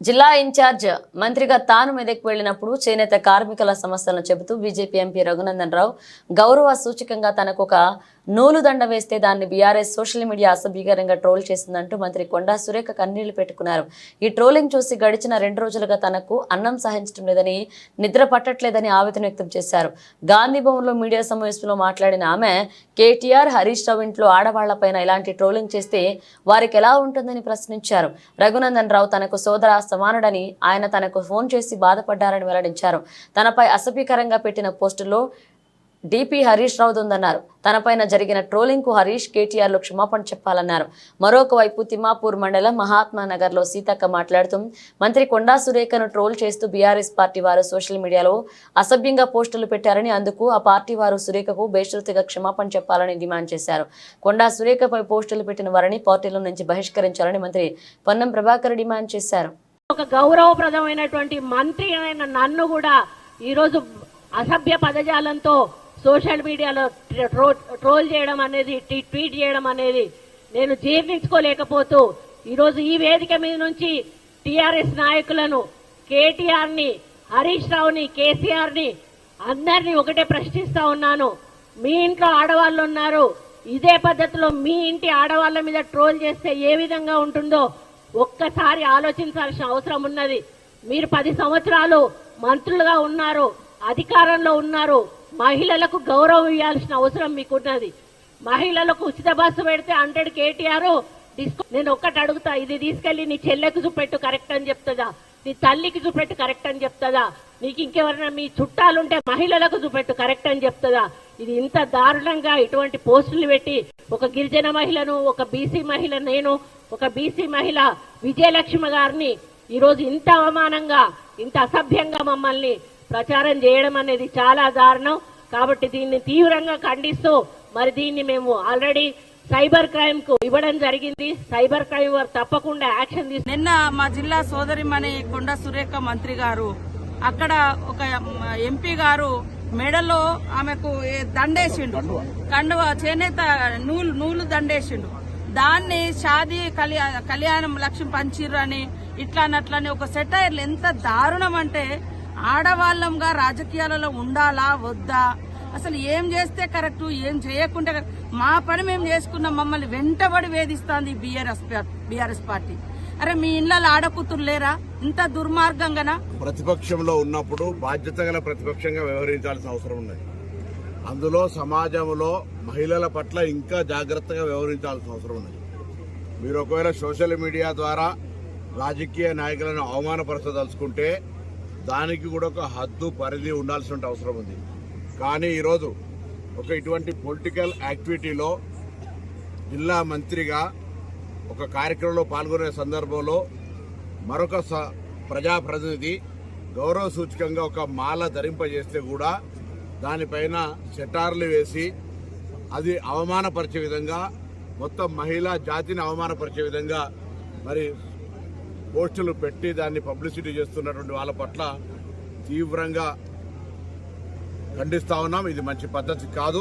జిల్లా ఇన్ఛార్జ్ మంత్రిగా తాను మెదక్ వెళ్లినప్పుడు చేనేత కార్మికుల సమస్యలను చెబుతూ బీజేపీ ఎంపీ రఘునందన్ రావు గౌరవ సూచకంగా తనకు ఒక నూలు దండ వేస్తే దాన్ని బీఆర్ఎస్ సోషల్ మీడియా అసభ్యకరంగా ట్రోల్ చేసిందంటూ మంత్రి కొండా సురేఖ కన్నీళ్లు పెట్టుకున్నారు. ఈ ట్రోలింగ్ చూసి గడిచిన 2 రోజులుగా తనకు అన్నం సహించడం లేదని, నిద్ర పట్టట్లేదని ఆవేదన వ్యక్తం చేశారు. గాంధీ భవన్లో మీడియా సమావేశంలో మాట్లాడిన ఆమె కేటీఆర్, హరీష్ రావు ఇంట్లో ఆడవాళ్లపైన ఇలాంటి ట్రోలింగ్ చేస్తే వారికి ఎలా ఉంటుందని ప్రశ్నించారు. రఘునందన్ రావు తనకు సోదర సమానుడని, ఆయన తనకు ఫోన్ చేసి బాధపడ్డారని వెల్లడించారు. తనపై అసభ్యకరంగా పెట్టిన పోస్టుల్లో డిపి హరీష్ రావు ఉందన్నారు. తనపైన జరిగిన ట్రోలింగ్ కు హరీష్, కేటీఆర్లు క్షమాపణ చెప్పాలన్నారు. మరొక వైపు తిమ్మాపూర్ మండలం మహాత్మానగర్ లో సీతక్క మాట్లాడుతూ మంత్రి కొండా సురేఖను ట్రోల్ చేస్తూ బీఆర్ఎస్ పార్టీ వారు సోషల్ మీడియాలో అసభ్యంగా పోస్టులు పెట్టారని, అందుకు ఆ పార్టీ వారు సురేఖకు బేషరతుగా క్షమాపణ చెప్పాలని డిమాండ్ చేశారు. కొండా సురేఖపై పోస్టులు పెట్టిన వారిని పార్టీల నుంచి బహిష్కరించాలని మంత్రి పొన్నం ప్రభాకర్ డిమాండ్ చేశారు. ఒక గౌరవప్రదమైనటువంటి మంత్రి అయిన నన్ను కూడా ఈరోజు అసభ్య పదజాలంతో సోషల్ మీడియాలో ట్రోల్ చేయడం అనేది, ట్వీట్ చేయడం అనేది నేను జీర్ణించుకోలేకపోతూ ఈరోజు ఈ వేదిక మీద నుంచి టీఆర్ఎస్ నాయకులను, కేటీఆర్ని, హరీష్ రావుని, కేసీఆర్ని అందరినీ ఒకటే ప్రశ్నిస్తా ఉన్నాను. మీ ఇంట్లో ఆడవాళ్ళు ఉన్నారు, ఇదే పద్ధతిలో మీ ఇంటి ఆడవాళ్ళ మీద ట్రోల్ చేస్తే ఏ విధంగా ఉంటుందో ఒక్కసారి ఆలోచించాల్సిన అవసరం ఉన్నది. మీరు 10 సంవత్సరాలు మంత్రులుగా ఉన్నారు, అధికారంలో ఉన్నారు. మహిళలకు గౌరవం ఇవ్వాల్సిన అవసరం మీకున్నది. మహిళలకు ఉచిత బస్సు పెడితే 100 కేటీఆర్ నేను ఒక్కటి అడుగుతా, ఇది తీసుకెళ్లి నీ చెల్లెకు చూపెట్టు కరెక్ట్ అని చెప్తుందా, నీ తల్లికి చూపెట్టు కరెక్ట్ అని చెప్తుందా, నీకు ఇంకెవరైనా మీ చుట్టాలుంటే మహిళలకు చూపెట్టు కరెక్ట్ అని చెప్తుందా? ఇది ఇంత దారుణంగా ఇటువంటి పోస్టులు పెట్టి ఒక గిరిజన మహిళను, ఒక బీసీ మహిళ, నేను ఒక బీసీ మహిళ విజయలక్ష్మి గారిని ఈరోజు ఇంత అవమానంగా, ఇంత అసభ్యంగా మమ్మల్ని ప్రచారం చేయడం అనేది చాలా దారుణం. కాబట్టి దీన్ని తీవ్రంగా ఖండిస్తూ మరి దీన్ని మేము ఆల్రెడీ సైబర్ క్రైమ్ కు ఇవ్వడం జరిగింది. సైబర్ క్రైమ్ వారు తప్పకుండా యాక్షన్ తీసుకు. నిన్న మా జిల్లా సోదరిమణి కొండా సురేఖ మంత్రి గారు అక్కడ ఒక ఎంపీ గారు మెడలో ఆమెకు దండేసిండు, కండువ చేనేత నూలు దండేసిండు. దాన్ని షాదీ కళ్యాణం లక్ష్మి పంచిర్రు అని ఇట్లానట్లని ఒక సెటైర్లు ఎంత దారుణం అంటే, ఆడవాళ్ళంగా రాజకీయాలలో ఉండాలా వద్దా, అసలు ఏం చేస్తే కరెక్ట్, ఏం చేయకుండా మా పని మేము చేసుకున్నాం, మమ్మల్ని వెంటబడి వేధిస్తోంది బీఆర్ఎస్ పార్టీ. అరే మీ ఇళ్లలో ఆడకూతురు లేరా? ఇంత దుర్మార్గంగానా? ప్రతిపక్షంలో ఉన్నప్పుడు బాధ్యత గల ప్రతిపక్షంగా వ్యవహరించాల్సిన అవసరం ఉన్నది. అందులో సమాజంలో మహిళల పట్ల ఇంకా జాగ్రత్తగా వ్యవహరించాల్సిన అవసరం ఉన్నది. మీరు ఒకవేళ సోషల్ మీడియా ద్వారా రాజకీయ నాయకులను అవమానపరచదలుచుకుంటే దానికి కూడా ఒక హద్దు, పరిధి ఉండాల్సిన అవసరం ఉంది. కానీ ఈరోజు ఇటువంటి పొలిటికల్ యాక్టివిటీలో జిల్లా మంత్రిగా ఒక కార్యక్రమంలో పాల్గొనే సందర్భంలో మరొక ప్రజాప్రతినిధి గౌరవ సూచకంగా ఒక మాల ధరింపజేస్తే కూడా దానిపైన సెటార్లు వేసి అది అవమానపరిచే విధంగా, మొత్తం మహిళా జాతిని అవమానపరిచే విధంగా మరి పోస్టులు పెట్టి దాన్ని పబ్లిసిటీ చేస్తున్నటువంటి వాళ్ళ పట్ల తీవ్రంగా ఖండిస్తా ఉన్నాం. ఇది మంచి పద్ధతి కాదు.